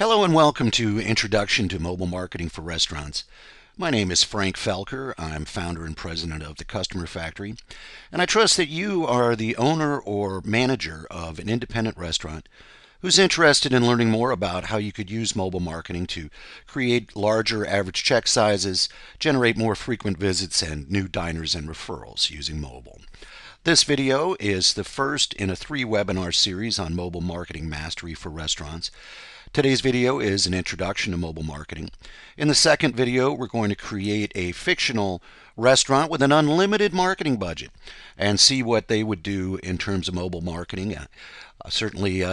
Hello and welcome to Introduction to Mobile Marketing for Restaurants. My name is Frank Felker. I'm founder and president of the Customer Factory, and I trust that you are the owner or manager of an independent restaurant who's interested in learning more about how you could use mobile marketing to create larger average check sizes, generate more frequent visits, and new diners and referrals using mobile. This video is the first in a 3-webinar series on mobile marketing mastery for restaurants. Today's video is an introduction to mobile marketing. In the second video, we're going to create a fictional restaurant with an unlimited marketing budget and see what they would do in terms of mobile marketing. Certainly,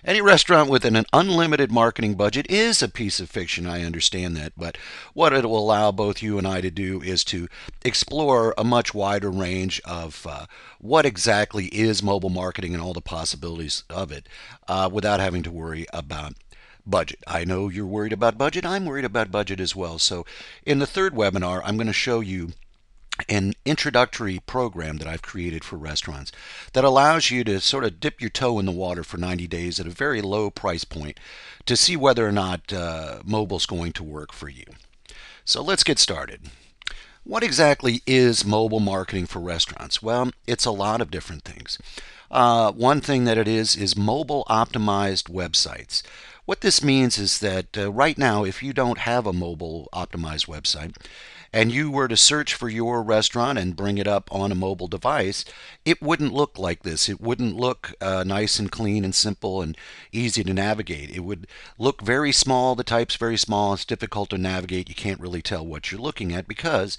any restaurant with an unlimited marketing budget is a piece of fiction. I understand that, but what it will allow both you and I to do is to explore a much wider range of what exactly is mobile marketing and all the possibilities of it without having to worry about budget. I know you're worried about budget. I'm worried about budget as well. So in the third webinar, I'm going to show you an introductory program that I've created for restaurants that allows you to sort of dip your toe in the water for 90 days at a very low price point to see whether or not mobile's going to work for you. So let's get started. What exactly is mobile marketing for restaurants? Well, it's a lot of different things. One thing that it is mobile optimized websites. What this means is that right now, if you don't have a mobile optimized website, and you were to search for your restaurant and bring it up on a mobile device, it wouldn't look like this. It wouldn't look nice and clean and simple and easy to navigate. It would look very small. The type's very small. It's difficult to navigate. You can't really tell what you're looking at because,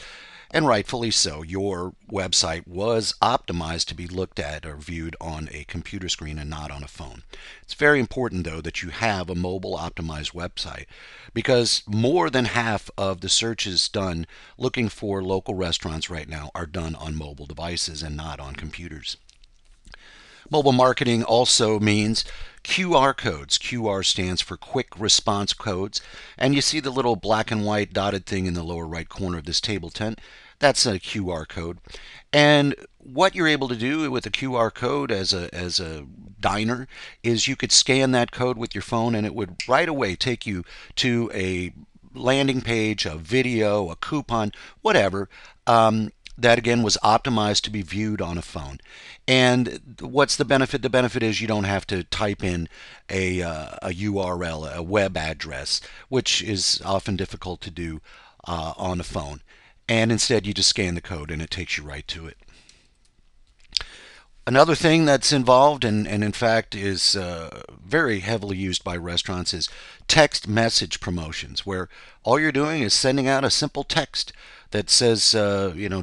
and rightfully so, your website was optimized to be looked at or viewed on a computer screen and not on a phone. It's very important, though, that you have a mobile optimized website because more than half of the searches done looking for local restaurants right now are done on mobile devices and not on computers. Mobile marketing also means QR codes. QR stands for quick response codes. And you see the little black and white dotted thing in the lower right corner of this table tent. That's a QR code. And what you're able to do with a QR code as a diner is you could scan that code with your phone and it would right away take you to a landing page, a video, a coupon, whatever, that again was optimized to be viewed on a phone. And what's the benefit? The benefit is you don't have to type in a URL, a web address, which is often difficult to do on a phone. And instead you just scan the code and it takes you right to it. Another thing that's involved and in fact is very heavily used by restaurants is text message promotions, where all you're doing is sending out a simple text that says,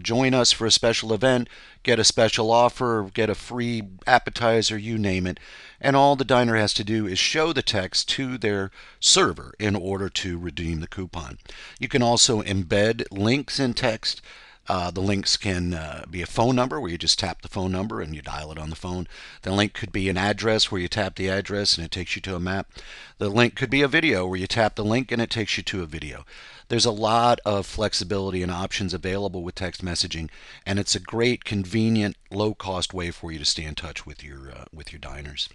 join us for a special event, get a special offer, get a free appetizer, you name it. And all the diner has to do is show the text to their server in order to redeem the coupon. You can also embed links in text. The links can be a phone number where you just tap the phone number and you dial it on the phone. The link could be an address where you tap the address and it takes you to a map. The link could be a video where you tap the link and it takes you to a video. There's a lot of flexibility and options available with text messaging, and it's a great, convenient, low-cost way for you to stay in touch with your diners.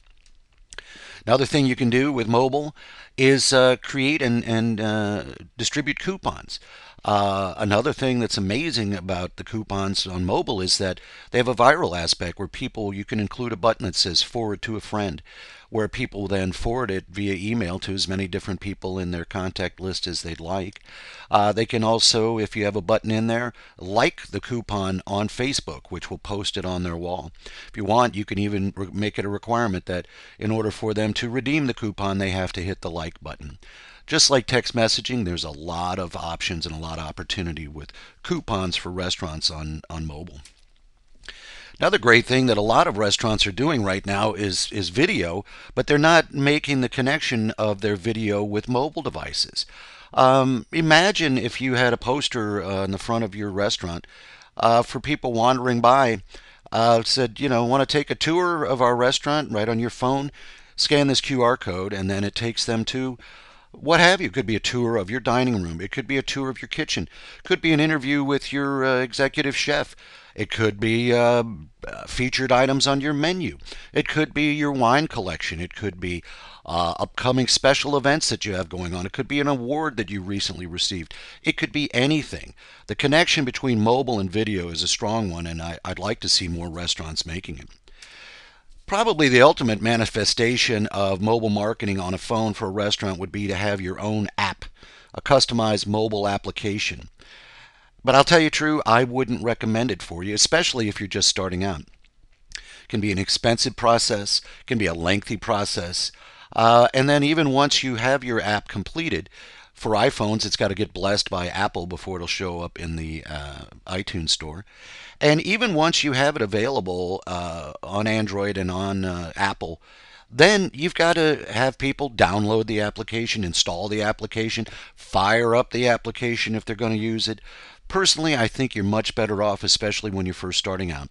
Another thing you can do with mobile is create and distribute coupons. Another thing that's amazing about the coupons on mobile is that they have a viral aspect where you can include a button that says forward to a friend, where people then forward it via email to as many different people in their contact list as they'd like. They can also, if you have a button in there, like the coupon on Facebook, which will post it on their wall. If you want, you can even make it a requirement that in order for them to redeem the coupon, they have to hit the like button. Just like text messaging, there's a lot of options and a lot of opportunity with coupons for restaurants on mobile. Another great thing that a lot of restaurants are doing right now is video, but they're not making the connection of their video with mobile devices. Imagine if you had a poster in the front of your restaurant for people wandering by, said, want to take a tour of our restaurant right on your phone, scan this QR code, and then it takes them to what have you. It could be a tour of your dining room. It could be a tour of your kitchen. It could be an interview with your executive chef. It could be featured items on your menu. It could be your wine collection. It could be upcoming special events that you have going on. It could be an award that you recently received. It could be anything. The connection between mobile and video is a strong one, and I'd like to see more restaurants making it. Probably the ultimate manifestation of mobile marketing on a phone for a restaurant would be to have your own app, a customized mobile application. But I'll tell you true, I wouldn't recommend it for you, especially if you're just starting out. It can be an expensive process, it can be a lengthy process. And then even once you have your app completed, for iPhones, it's got to get blessed by Apple before it'll show up in the iTunes store. And even once you have it available on Android and on Apple, then you've got to have people download the application, install the application, fire up the application if they're going to use it. Personally, I think you're much better off, especially when you're first starting out,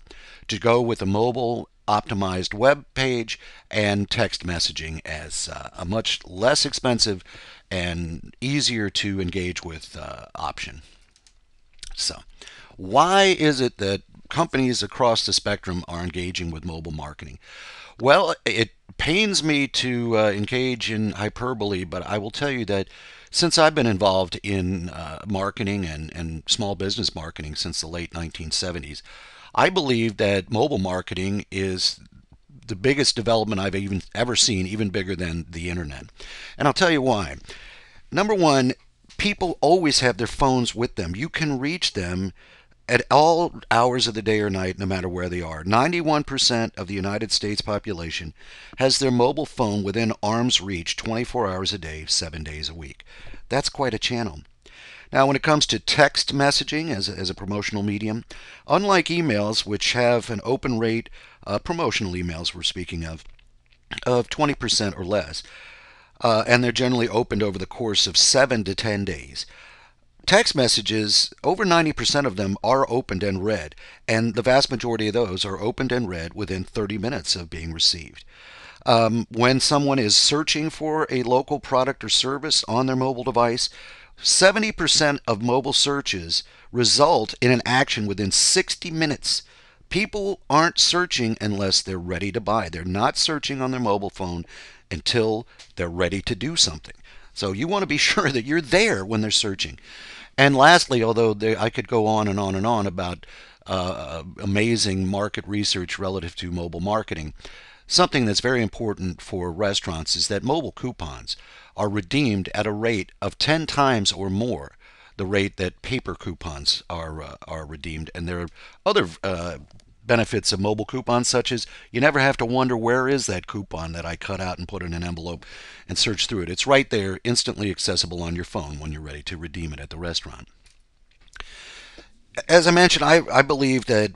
to go with a mobile optimized web page and text messaging as a much less expensive and easier to engage with option. So, why is it that companies across the spectrum are engaging with mobile marketing? Well, it pains me to engage in hyperbole, but I will tell you that since I've been involved in marketing and small business marketing since the late 1970s, I believe that mobile marketing is the biggest development I've even ever seen, even bigger than the internet. And I'll tell you why. Number one, people always have their phones with them. You can reach them at all hours of the day or night, no matter where they are. 91% of the United States population has their mobile phone within arm's reach 24 hours a day, 7 days a week. That's quite a channel. Now, when it comes to text messaging as a promotional medium, unlike emails, which have an open rate, promotional emails we're speaking of 20% or less, and they're generally opened over the course of 7 to 10 days. Text messages, over 90% of them are opened and read, and the vast majority of those are opened and read within 30 minutes of being received. When someone is searching for a local product or service on their mobile device, 70% of mobile searches result in an action within 60 minutes. People aren't searching unless they're ready to buy. They're not searching on their mobile phone until they're ready to do something. So you want to be sure that you're there when they're searching. And lastly, although I could go on and on and on about amazing market research relative to mobile marketing, something that's very important for restaurants is that mobile coupons are redeemed at a rate of 10 times or more the rate that paper coupons are redeemed. And there are other benefits of mobile coupons, such as you never have to wonder where is that coupon that I cut out and put in an envelope and search through it. It's right there, instantly accessible on your phone when you're ready to redeem it at the restaurant. As I mentioned, I believe that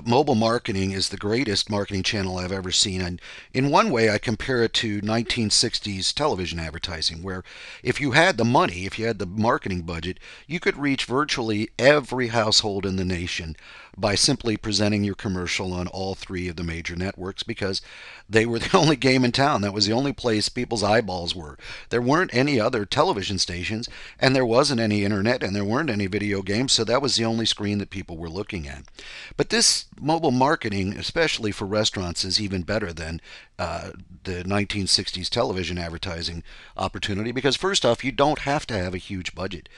mobile marketing is the greatest marketing channel I've ever seen. And in one way, I compare it to 1960s television advertising, where if you had the money, if you had the marketing budget, you could reach virtually every household in the nation by simply presenting your commercial on all three of the major networks because they were the only game in town. That was the only place people's eyeballs were. There weren't any other television stations, and there wasn't any internet, and there weren't any video games, so that was the only screen that people were looking at. But this mobile marketing, especially for restaurants, is even better than the 1960s television advertising opportunity because, first off, you don't have to have a huge budget.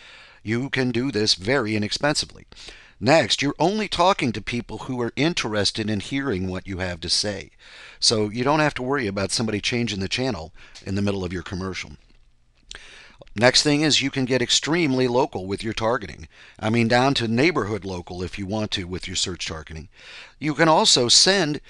You can do this very inexpensively. Next, you're only talking to people who are interested in hearing what you have to say. So you don't have to worry about somebody changing the channel in the middle of your commercial. Next thing is you can get extremely local with your targeting. I mean, down to neighborhood local if you want to with your search targeting. You can also send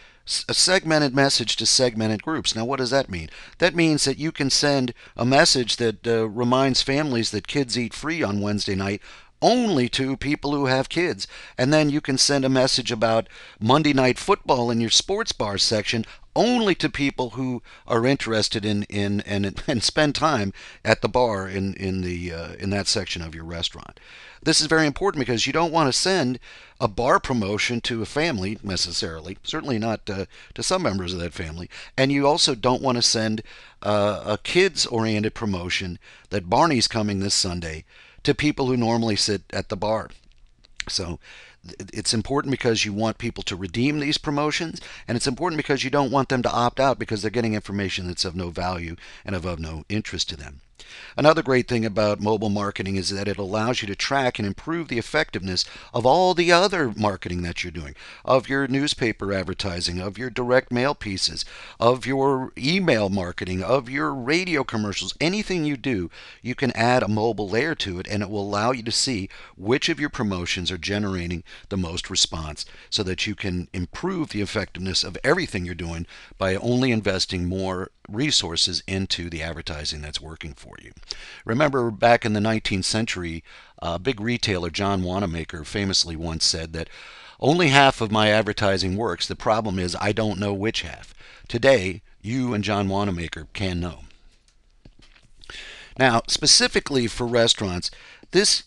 a segmented message to segmented groups. Now, what does that mean? That means that you can send a message that reminds families that kids eat free on Wednesday night only to people who have kids. And then you can send a message about Monday Night Football in your sports bar section only to people who are interested in and spend time at the bar in that section of your restaurant. This is very important because you don't want to send a bar promotion to a family necessarily, certainly not to some members of that family, and you also don't want to send a kids-oriented promotion that Barney's coming this Sunday to people who normally sit at the bar. So it's important because you want people to redeem these promotions, and it's important because you don't want them to opt out because they're getting information that's of no value and of no interest to them. Another great thing about mobile marketing is that it allows you to track and improve the effectiveness of all the other marketing that you're doing, of your newspaper advertising, of your direct mail pieces, of your email marketing, of your radio commercials. Anything you do, you can add a mobile layer to it, and it will allow you to see which of your promotions are generating the most response so that you can improve the effectiveness of everything you're doing by only investing more resources into the advertising that's working for you. Remember back in the 19th century, big retailer John Wanamaker famously once said that only half of my advertising works. The problem is I don't know which half. Today, you and John Wanamaker can know. Now, specifically for restaurants, this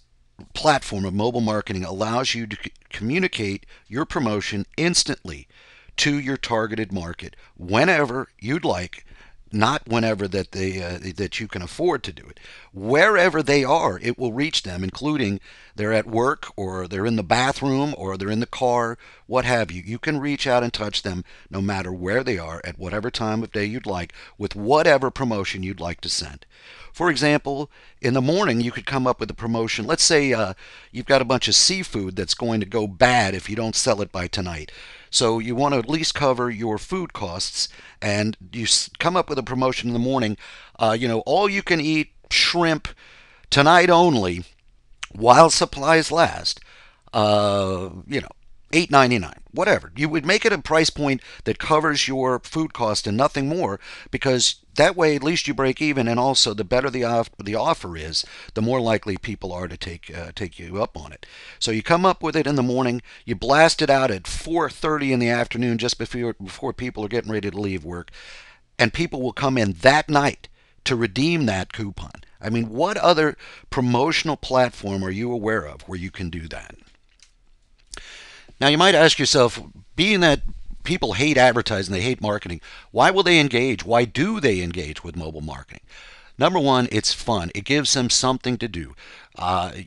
platform of mobile marketing allows you to communicate your promotion instantly to your targeted market whenever you'd like, not whenever that you can afford to do it. Wherever they are, it will reach them, including they're at work or they're in the bathroom or they're in the car, what have you. You can reach out and touch them no matter where they are at whatever time of day you'd like with whatever promotion you'd like to send. For example, in the morning you could come up with a promotion. Let's say you've got a bunch of seafood that's going to go bad if you don't sell it by tonight. So you want to at least cover your food costs, and you come up with a promotion in the morning. All you can eat shrimp tonight only, while supplies last. $8.99, whatever. You would make it a price point that covers your food cost and nothing more, because that way at least you break even, and also the better the offer is, the more likely people are to take you up on it. So you come up with it in the morning, you blast it out at 4:30 in the afternoon, just before people are getting ready to leave work, and people will come in that night to redeem that coupon. I mean, what other promotional platform are you aware of where you can do that? Now, you might ask yourself, being that people hate advertising, they hate marketing, why will they engage? Why do they engage with mobile marketing? Number one, it's fun. It gives them something to do. I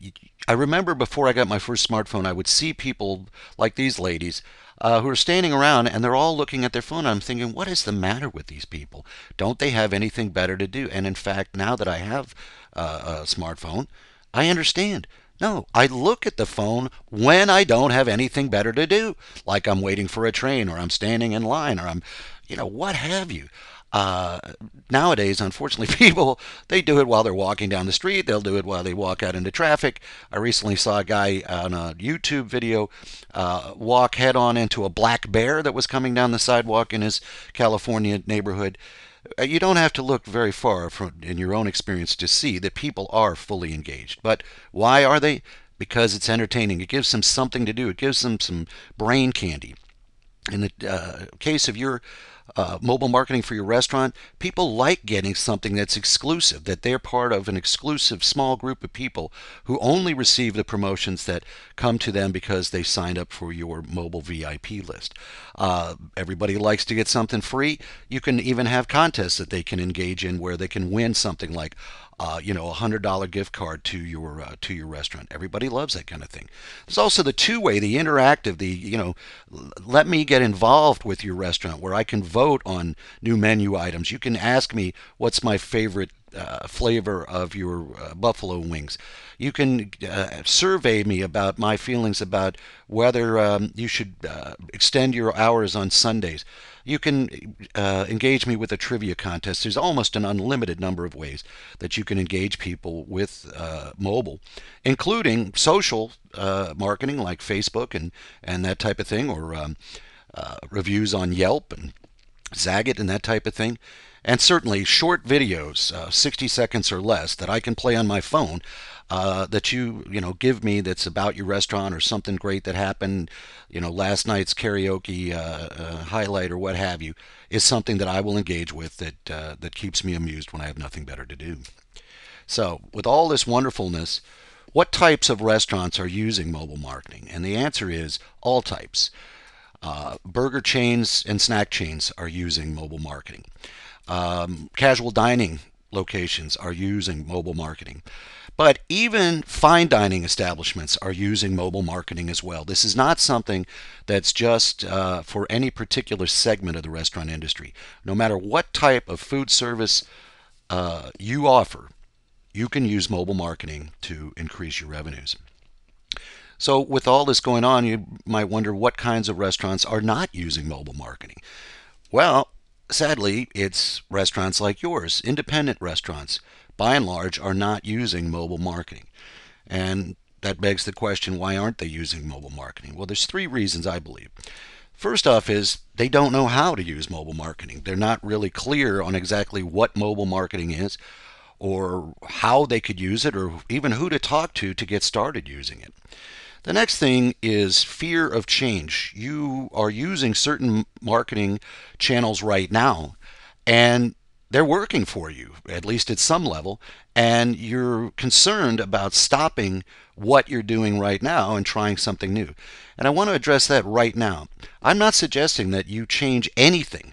remember before I got my first smartphone, I would see people like these ladies who are standing around and they're all looking at their phone. I'm thinking, what is the matter with these people? Don't they have anything better to do? And in fact, now that I have a smartphone, I understand. No, I look at the phone when I don't have anything better to do, like I'm waiting for a train or I'm standing in line or I'm, what have you. Uh, Nowadays, unfortunately, people, they do it while they're walking down the street. They'll do it while they walk out into traffic. I recently saw a guy on a YouTube video walk head on into a black bear that was coming down the sidewalk in his California neighborhood. You don't have to look very far in your own experience to see that people are fully engaged. But why are they? Because it's entertaining. It gives them something to do. It gives them some brain candy. In the case of your mobile marketing for your restaurant, people like getting something that's exclusive, that they're part of an exclusive small group of people who only receive the promotions that come to them because they signed up for your mobile VIP list. Everybody likes to get something free. You can even have contests that they can engage in where they can win something like $100 gift card to your restaurant. Everybody loves that kind of thing. There's also the two-way, the interactive, let me get involved with your restaurant where I can vote on new menu items. You can ask me what's my favorite flavor of your buffalo wings. You can survey me about my feelings about whether you should extend your hours on Sundays. You can engage me with a trivia contest. There's almost an unlimited number of ways that you can engage people with mobile, including social marketing like Facebook and that type of thing, or reviews on Yelp and Zagat and that type of thing. And certainly short videos, 60 seconds or less, that I can play on my phone, that you give me, that's about your restaurant or something great that happened, last night's karaoke highlight or what have you, is something that I will engage with, that keeps me amused when I have nothing better to do. So, with all this wonderfulness, what types of restaurants are using mobile marketing? And the answer is all types. Burger chains and snack chains are using mobile marketing. Casual dining locations are using mobile marketing. But even fine dining establishments are using mobile marketing as well. This is not something that's just for any particular segment of the restaurant industry. No matter what type of food service you offer, you can use mobile marketing to increase your revenues. So, with all this going on, you might wonder what kinds of restaurants are not using mobile marketing. Well, sadly, it's restaurants like yours, independent restaurants, by and large, are not using mobile marketing. And that begs the question, why aren't they using mobile marketing? Well, there's three reasons, I believe. First off is they don't know how to use mobile marketing. They're not really clear on exactly what mobile marketing is, or how they could use it, or even who to talk to get started using it. The next thing is fear of change. You are using certain marketing channels right now, and they're working for you, at least at some level, and you're concerned about stopping what you're doing right now and trying something new. And I want to address that right now. I'm not suggesting that you change anything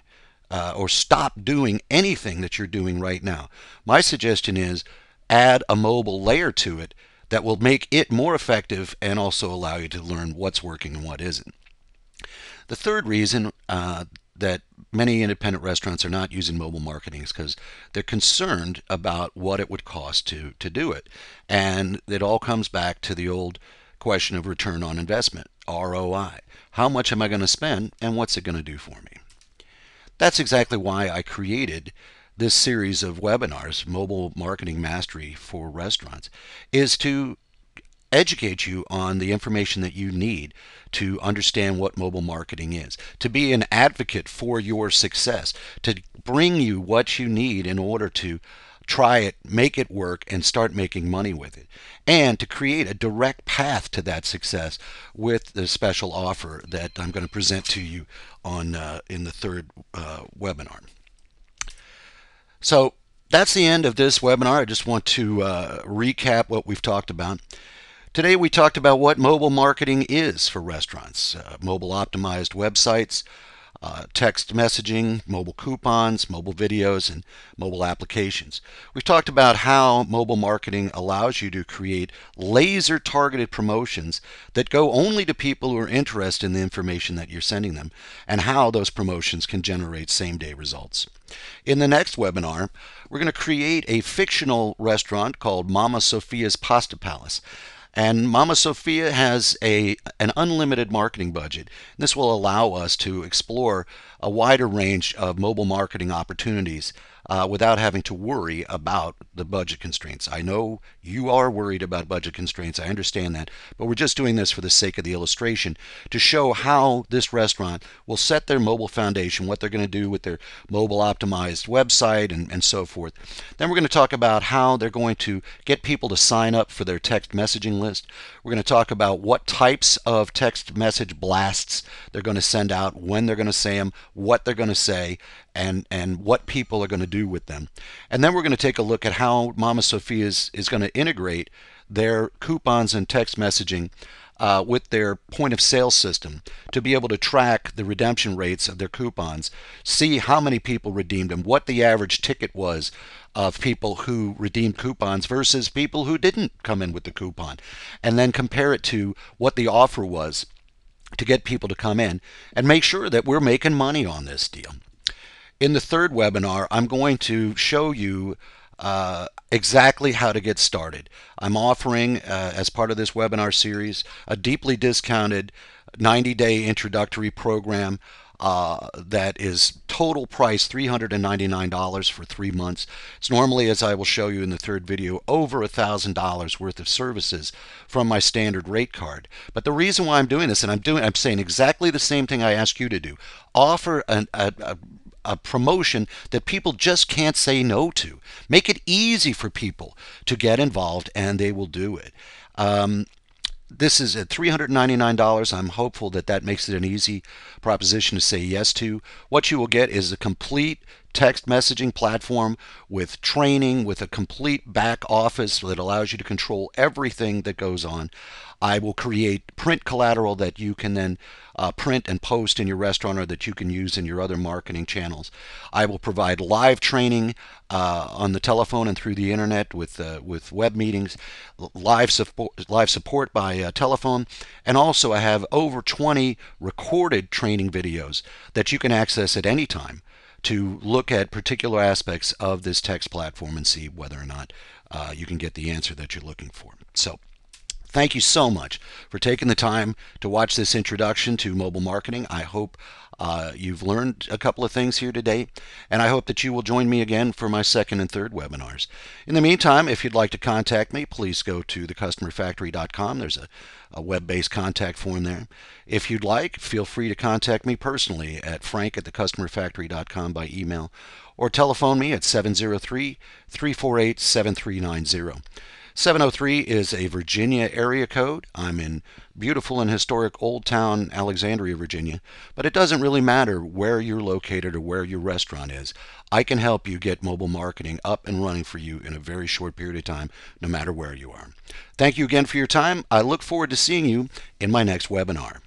or stop doing anything that you're doing right now. My suggestion is add a mobile layer to it that will make it more effective and also allow you to learn what's working and what isn't. The third reason that many independent restaurants are not using mobile marketing is because they're concerned about what it would cost to do it. And it all comes back to the old question of return on investment, ROI. How much am I going to spend and what's it going to do for me? That's exactly why I created this series of webinars, Mobile Marketing Mastery for Restaurants, is to educate you on the information that you need to understand what mobile marketing is, to be an advocate for your success, to bring you what you need in order to try it, make it work, and start making money with it, and to create a direct path to that success with the special offer that I'm going to present to you on in the third webinar. So that's the end of this webinar. I just want to recap what we've talked about. Today we talked about what mobile marketing is for restaurants, mobile optimized websites, text messaging, mobile coupons, mobile videos, and mobile applications. We've talked about how mobile marketing allows you to create laser targeted promotions that go only to people who are interested in the information that you're sending them, and how those promotions can generate same day results. In the next webinar, we're going to create a fictional restaurant called Mama Sophia's Pasta Palace. And Mama Sophia has an unlimited marketing budget. This will allow us to explore a wider range of mobile marketing opportunities without having to worry about the budget constraints. I know you are worried about budget constraints. I understand that. But we're just doing this for the sake of the illustration to show how this restaurant will set their mobile foundation, what they're going to do with their mobile optimized website and so forth. Then we're going to talk about how they're going to get people to sign up for their text messaging list. We're going to talk about what types of text message blasts they're going to send out, when they're going to say them, what they're going to say, and what people are going to do with them. And then we're going to take a look at how Mama Sophia is going to integrate their coupons and text messaging with their point of sale system to be able to track the redemption rates of their coupons, see how many people redeemed them, what the average ticket was of people who redeemed coupons versus people who didn't come in with the coupon, and then compare it to what the offer was to get people to come in and make sure that we're making money on this deal. In the third webinar, I'm going to show you exactly how to get started. I'm offering, as part of this webinar series, a deeply discounted 90-day introductory program that is total price $399 for 3 months. It's normally, as I will show you in the third video, over $1,000 worth of services from my standard rate card. But the reason why I'm doing this, and I'm saying exactly the same thing I ask you to do, offer a promotion that people just can't say no to. Make it easy for people to get involved, and they will do it. This is at $399. I'm hopeful that that makes it an easy proposition to say yes to. What you will get is a complete text messaging platform with training, with a complete back office that allows you to control everything that goes on. I will create print collateral that you can then print and post in your restaurant or that you can use in your other marketing channels. I will provide live training on the telephone and through the internet with web meetings, live support by telephone, and also I have over 20 recorded training videos that you can access at any time to look at particular aspects of this text platform and see whether or not you can get the answer that you're looking for. So thank you so much for taking the time to watch this introduction to mobile marketing. I hope you've learned a couple of things here today, and I hope that you will join me again for my second and third webinars. In the meantime, if you'd like to contact me, please go to thecustomerfactory.com. There's a web-based contact form there. If you'd like, feel free to contact me personally at frank@thecustomerfactory.com by email, or telephone me at 703-348-7390. 703 is a Virginia area code. I'm in beautiful and historic Old Town Alexandria, Virginia, but it doesn't really matter where you're located or where your restaurant is. I can help you get mobile marketing up and running for you in a very short period of time, no matter where you are. Thank you again for your time. I look forward to seeing you in my next webinar.